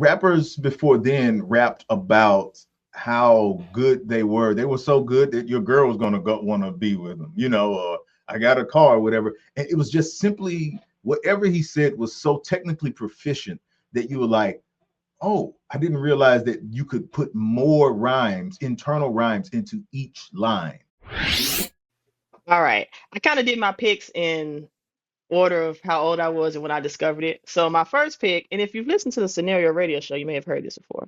rappers before then rapped about how good they were. They were so good that your girl was gonna go want to be with them, you know, or I got a car or whatever. And it was just simply whatever he said was so technically proficient that you were like, oh, I didn't realize that you could put more rhymes, internal rhymes into each line. All right. I kind of did my picks in order of how old I was and when I discovered it. So my first pick, and if you've listened to the Scenario Radio Show, you may have heard this before.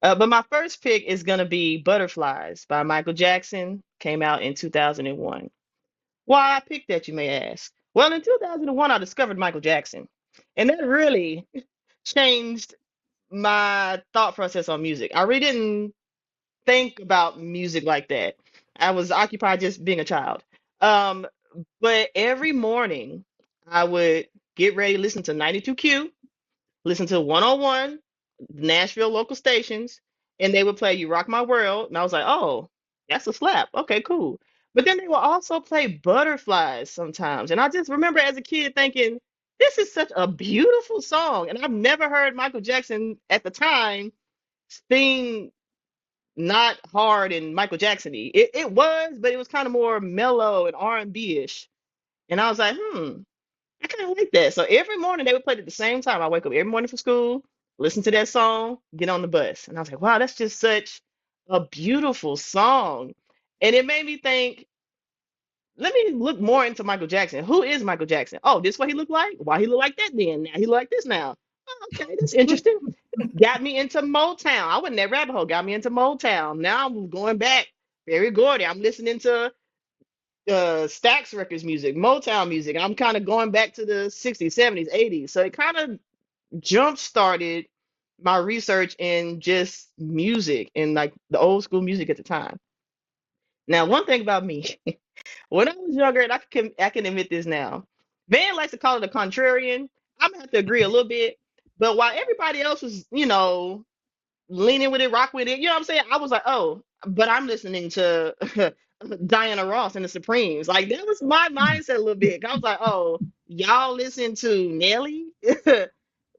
But my first pick is gonna be Butterflies by Michael Jackson. Came out in 2001. Why I picked that, you may ask? Well, in 2001, I discovered Michael Jackson, and that really changed my thought process on music. I really didn't think about music like that. I was occupied just being a child. Um, but every morning I would get ready, listen to 92Q, listen to 101, Nashville local stations, and they would play You Rock My World. And I was like, oh, that's a slap. Okay, cool. But then they would also play Butterflies sometimes. And I just remember as a kid thinking, this is such a beautiful song. And I've never heard Michael Jackson at the time sing not hard and Michael Jackson-y. It was, but it was kind of more mellow and R&B-ish. And I was like, I kind of like that. So every morning they would play it at the same time. I wake up every morning for school, listen to that song, get on the bus. And I was like, wow, that's just such a beautiful song. And it made me think, let me look more into Michael Jackson. Who is Michael Jackson? Oh, this what he looked like? Why he look like that then? Now he look like this now. Oh, okay, that's interesting. Got me into Motown. I went in that rabbit hole, got me into Motown. Now I'm going back. Very Gordy. I'm listening to Stax Records music, Motown music. I'm kind of going back to the 60s, 70s, 80s. So it kind of jump started my research in just music and like the old school music at the time. Now, one thing about me, when I was younger, and I can admit this now, Van likes to call it a contrarian. I'm gonna have to agree a little bit. But while everybody else was, leaning with it, rock with it, you know what I'm saying? I was like, oh, but I'm listening to Diana Ross and the Supremes. Like that was my mindset a little bit. I was like, oh, y'all listen to Nelly?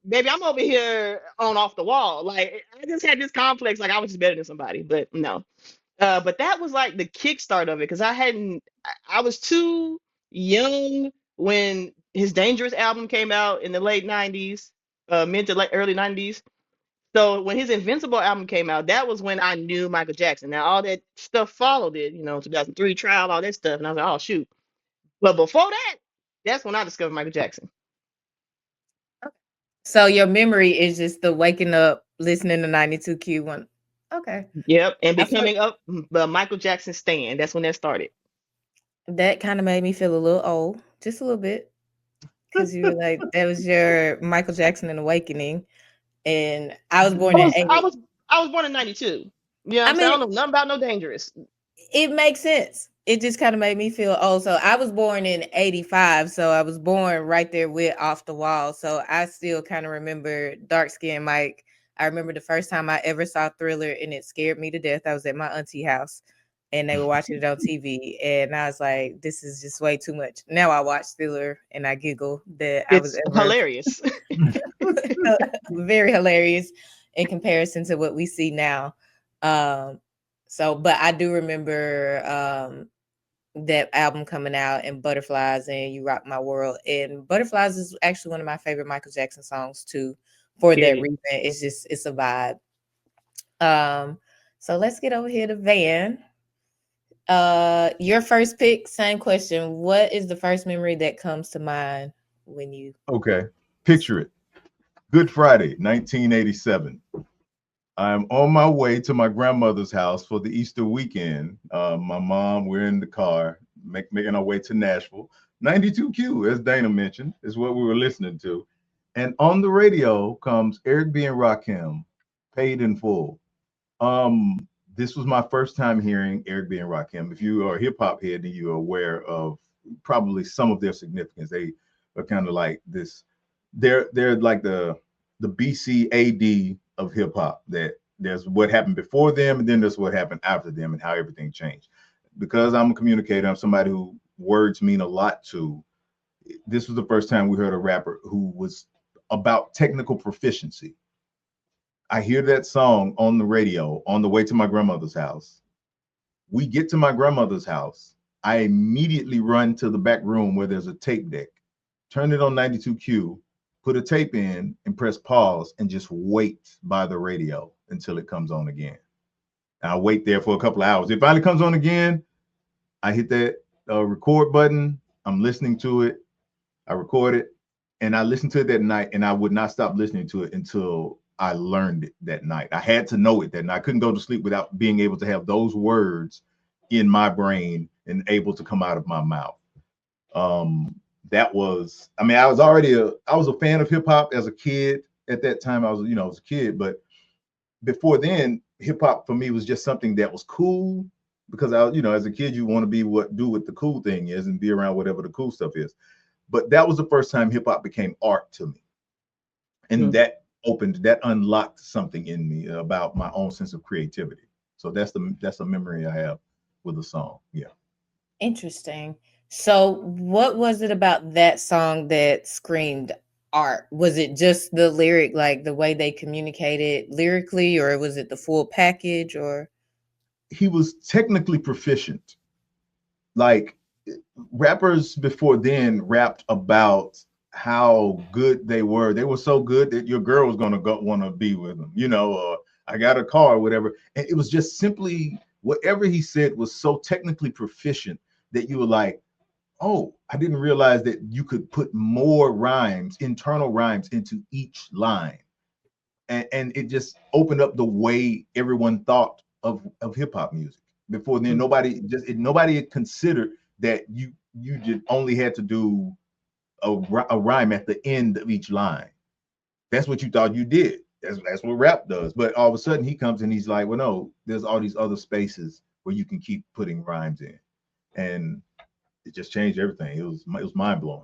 Baby, I'm over here on off the wall. Like I just had this complex, like I was just better than somebody, but no. But that was like the kickstart of it because I was too young when his Dangerous album came out in the late 90s, mid to late early 90s. So when his Invincible album came out, that was when I knew Michael Jackson. Now all that stuff followed it, 2003 Trial, all that stuff, and I was like, oh shoot. But before that, that's when I discovered Michael Jackson. So your memory is just the waking up, listening to 92Q one. Okay. Yep, and I feel becoming up the Michael Jackson stan. That's when that started. that kind of made me feel a little old, just a little bit, because you were like, that was your Michael Jackson and Awakening. And I was I born in was I 80. was I was born in 92. You know what I I'm saying? I mean, don't know nothing about no Dangerous. it makes sense. It just kind of made me feel old. So I was born in 85. So I was born right there with Off the Wall. So I still kind of remember Dark Skin Mike. I remember the first time I ever saw Thriller and it scared me to death. I was at my auntie house and they were watching it on TV. And I was like, this is just way too much. Now I watch Thriller and I giggle that I was It's ever hilarious. very hilarious in comparison to what we see now. Um, but I do remember that album coming out and Butterflies and You Rock My World. And Butterflies is actually one of my favorite Michael Jackson songs too. For that Period. reason, it's a vibe. So let's get over here to Van. Your first pick, same question. What is the first memory that comes to mind when you Okay, picture it. Good Friday, 1987. I'm on my way to my grandmother's house for the Easter weekend. My mom, we're in the car, making our way to Nashville. 92Q, as Dana mentioned, is what we were listening to. And on the radio comes Eric B. and Rakim, Paid in Full. This was my first time hearing Eric B. and Rakim. If you are a hip hop head, then you are aware of probably some of their significance. They are kind of like this. They're like the BCAD of hip hop. That there's what happened before them, and then there's what happened after them, and how everything changed. Because I'm a communicator, I'm somebody who words mean a lot to. This was the first time we heard a rapper who was about technical proficiency. I hear that song on the radio on the way to my grandmother's house. We get to my grandmother's house. I immediately run to the back room where there's a tape deck, turn it on 92Q, put a tape in and press pause and just wait by the radio until it comes on again. And I'll wait there for a couple of hours. It finally comes on again. I hit that record button. I'm listening to it. I record it and I listened to it that night, and I would not stop listening to it until I learned it that night. I had to know it that night. I couldn't go to sleep without being able to have those words in my brain and able to come out of my mouth. That was, I mean, I was a fan of hip hop as a kid. At that time, I was a kid, but before then, hip hop for me was just something that was cool because as a kid, you want to do what the cool thing is and be around whatever the cool stuff is. But that was the first time hip hop became art to me. And that unlocked something in me about my own sense of creativity. So that's a memory I have with the song. Yeah. Interesting. So what was it about that song that screamed art? Was it just the lyric, like the way they communicated lyrically, or was it the full package? Or he was technically proficient. Like rappers before then rapped about how good they were. They were so good that your girl was gonna want to be with them, or I got a car or whatever. And it was just simply whatever he said was so technically proficient that you were like, oh, I didn't realize that you could put more rhymes, internal rhymes into each line. And it just opened up the way everyone thought of hip hop music. Before then, nobody had considered that you just only had to do a rhyme at the end of each line. That's what you thought you did. That's what rap does. But all of a sudden he comes and he's like, well, no, there's all these other spaces where you can keep putting rhymes in. And it just changed everything. It was mind blowing.